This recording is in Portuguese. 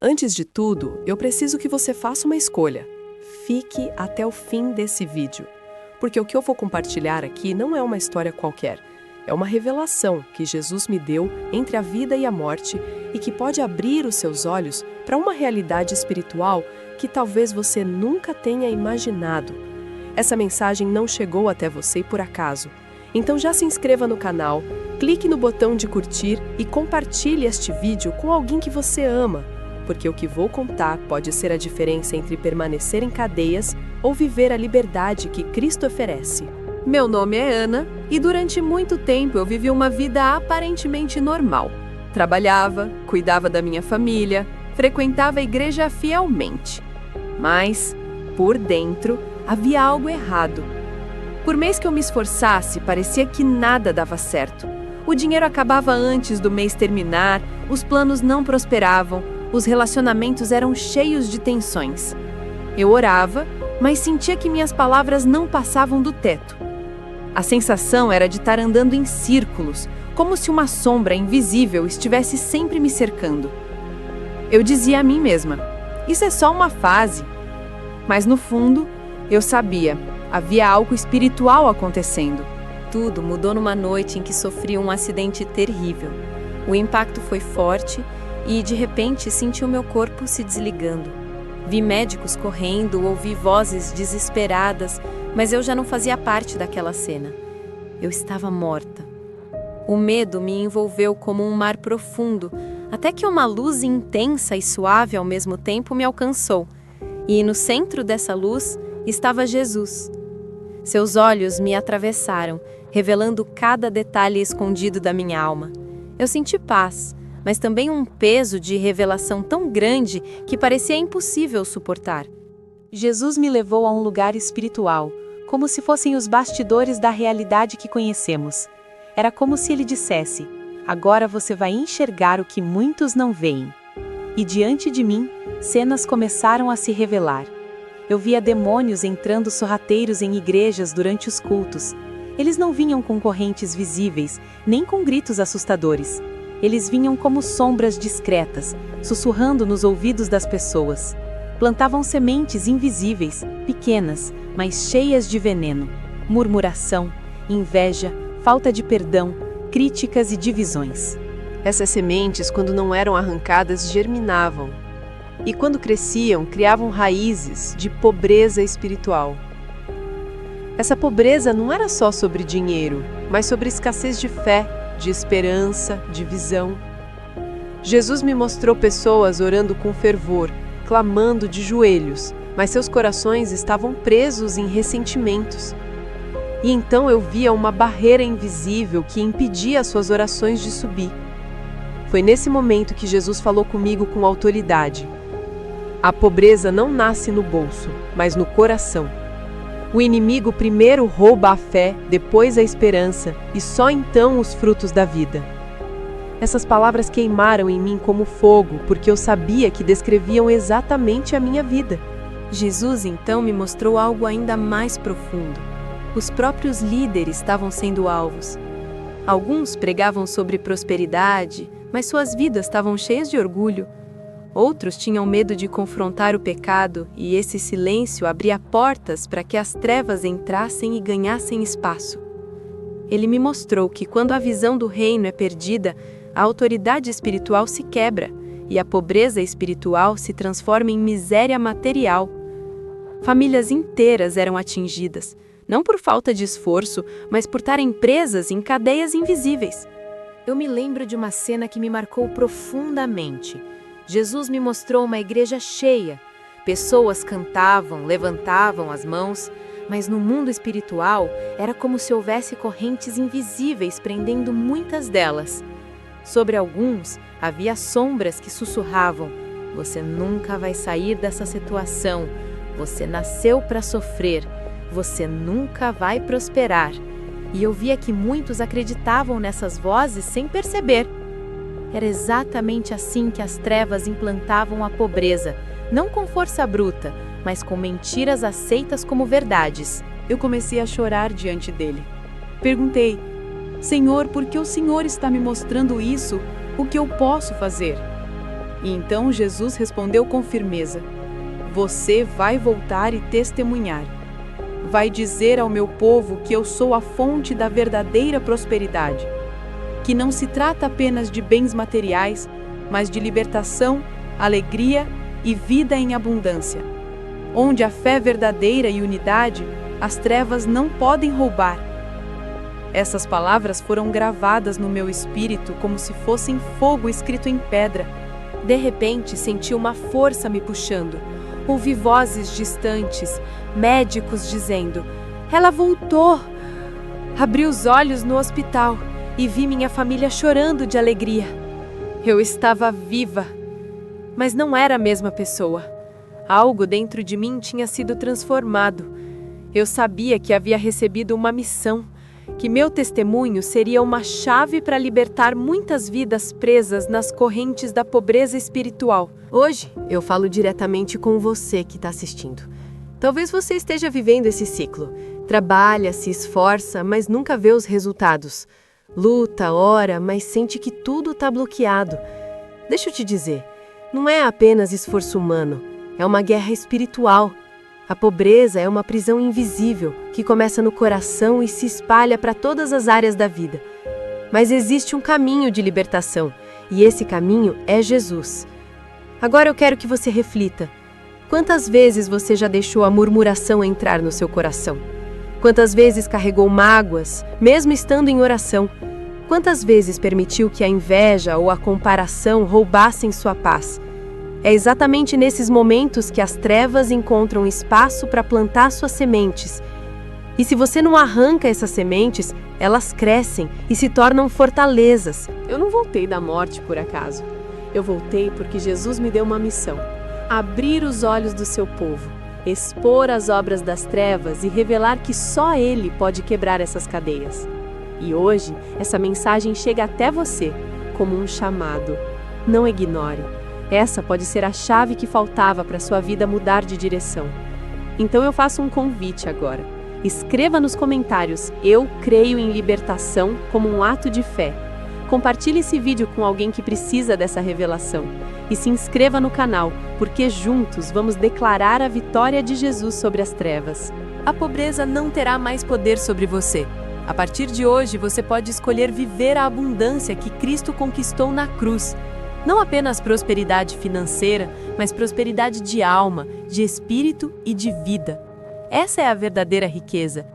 Antes de tudo, eu preciso que você faça uma escolha. Fique até o fim desse vídeo, porque o que eu vou compartilhar aqui não é uma história qualquer. É uma revelação que Jesus me deu entre a vida e a morte e que pode abrir os seus olhos para uma realidade espiritual que talvez você nunca tenha imaginado. Essa mensagem não chegou até você por acaso. Então já se inscreva no canal, clique no botão de curtir e compartilhe este vídeo com alguém que você ama, porque o que vou contar pode ser a diferença entre permanecer em cadeias ou viver a liberdade que Cristo oferece. Meu nome é Ana e durante muito tempo eu vivi uma vida aparentemente normal. Trabalhava, cuidava da minha família, frequentava a igreja fielmente. Mas, por dentro, havia algo errado. Por mais que eu me esforçasse, parecia que nada dava certo. O dinheiro acabava antes do mês terminar, os planos não prosperavam, os relacionamentos eram cheios de tensões. Eu orava, mas sentia que minhas palavras não passavam do teto. A sensação era de estar andando em círculos, como se uma sombra invisível estivesse sempre me cercando. Eu dizia a mim mesma, isso é só uma fase. Mas no fundo, eu sabia, havia algo espiritual acontecendo. Tudo mudou numa noite em que sofri um acidente terrível. O impacto foi forte e, de repente, senti o meu corpo se desligando. Vi médicos correndo, ouvi vozes desesperadas, mas eu já não fazia parte daquela cena. Eu estava morta. O medo me envolveu como um mar profundo, até que uma luz intensa e suave ao mesmo tempo me alcançou. E no centro dessa luz estava Jesus. Seus olhos me atravessaram, revelando cada detalhe escondido da minha alma. Eu senti paz, mas também um peso de revelação tão grande que parecia impossível suportar. Jesus me levou a um lugar espiritual, como se fossem os bastidores da realidade que conhecemos. Era como se ele dissesse, agora você vai enxergar o que muitos não veem. E diante de mim, cenas começaram a se revelar. Eu via demônios entrando sorrateiros em igrejas durante os cultos. Eles não vinham com correntes visíveis, nem com gritos assustadores. Eles vinham como sombras discretas, sussurrando nos ouvidos das pessoas. Plantavam sementes invisíveis, pequenas, mas cheias de veneno. Murmuração, inveja, falta de perdão, críticas e divisões. Essas sementes, quando não eram arrancadas, germinavam. E quando cresciam, criavam raízes de pobreza espiritual. Essa pobreza não era só sobre dinheiro, mas sobre escassez de fé, de esperança, de visão. Jesus me mostrou pessoas orando com fervor, clamando de joelhos, mas seus corações estavam presos em ressentimentos. E então eu via uma barreira invisível que impedia as suas orações de subir. Foi nesse momento que Jesus falou comigo com autoridade. A pobreza não nasce no bolso, mas no coração. O inimigo primeiro rouba a fé, depois a esperança e só então os frutos da vida. Essas palavras queimaram em mim como fogo, porque eu sabia que descreviam exatamente a minha vida. Jesus então me mostrou algo ainda mais profundo. Os próprios líderes estavam sendo alvos. Alguns pregavam sobre prosperidade, mas suas vidas estavam cheias de orgulho. Outros tinham medo de confrontar o pecado e esse silêncio abria portas para que as trevas entrassem e ganhassem espaço. Ele me mostrou que quando a visão do reino é perdida, a autoridade espiritual se quebra e a pobreza espiritual se transforma em miséria material. Famílias inteiras eram atingidas, não por falta de esforço, mas por estarem presas em cadeias invisíveis. Eu me lembro de uma cena que me marcou profundamente. Jesus me mostrou uma igreja cheia. Pessoas cantavam, levantavam as mãos, mas no mundo espiritual era como se houvesse correntes invisíveis prendendo muitas delas. Sobre alguns, havia sombras que sussurravam: você nunca vai sair dessa situação, você nasceu para sofrer, você nunca vai prosperar. E eu via que muitos acreditavam nessas vozes sem perceber. Era exatamente assim que as trevas implantavam a pobreza, não com força bruta, mas com mentiras aceitas como verdades. Eu comecei a chorar diante dele. Perguntei: Senhor, por que o Senhor está me mostrando isso? O que eu posso fazer? E então Jesus respondeu com firmeza: Você vai voltar e testemunhar. Vai dizer ao meu povo que eu sou a fonte da verdadeira prosperidade, que não se trata apenas de bens materiais, mas de libertação, alegria e vida em abundância. Onde a fé verdadeira e unidade, as trevas não podem roubar. Essas palavras foram gravadas no meu espírito como se fossem fogo escrito em pedra. De repente, senti uma força me puxando. Ouvi vozes distantes, médicos dizendo: Ela voltou! Abri os olhos no hospital e vi minha família chorando de alegria. Eu estava viva, mas não era a mesma pessoa. Algo dentro de mim tinha sido transformado. Eu sabia que havia recebido uma missão, que meu testemunho seria uma chave para libertar muitas vidas presas nas correntes da pobreza espiritual. Hoje, eu falo diretamente com você que está assistindo. Talvez você esteja vivendo esse ciclo. Trabalha, se esforça, mas nunca vê os resultados. Luta, ora, mas sente que tudo está bloqueado. Deixa eu te dizer, não é apenas esforço humano, é uma guerra espiritual. A pobreza é uma prisão invisível que começa no coração e se espalha para todas as áreas da vida. Mas existe um caminho de libertação, e esse caminho é Jesus. Agora eu quero que você reflita. Quantas vezes você já deixou a murmuração entrar no seu coração? Quantas vezes carregou mágoas, mesmo estando em oração? Quantas vezes permitiu que a inveja ou a comparação roubassem sua paz? É exatamente nesses momentos que as trevas encontram espaço para plantar suas sementes. E se você não arranca essas sementes, elas crescem e se tornam fortalezas. Eu não voltei da morte por acaso. Eu voltei porque Jesus me deu uma missão: abrir os olhos do seu povo, expor as obras das trevas e revelar que só Ele pode quebrar essas cadeias. E hoje, essa mensagem chega até você como um chamado. Não ignore. Essa pode ser a chave que faltava para sua vida mudar de direção. Então eu faço um convite agora. Escreva nos comentários: Eu creio em libertação como um ato de fé. Compartilhe esse vídeo com alguém que precisa dessa revelação. E se inscreva no canal, porque juntos vamos declarar a vitória de Jesus sobre as trevas. A pobreza não terá mais poder sobre você. A partir de hoje, você pode escolher viver a abundância que Cristo conquistou na cruz. Não apenas prosperidade financeira, mas prosperidade de alma, de espírito e de vida. Essa é a verdadeira riqueza.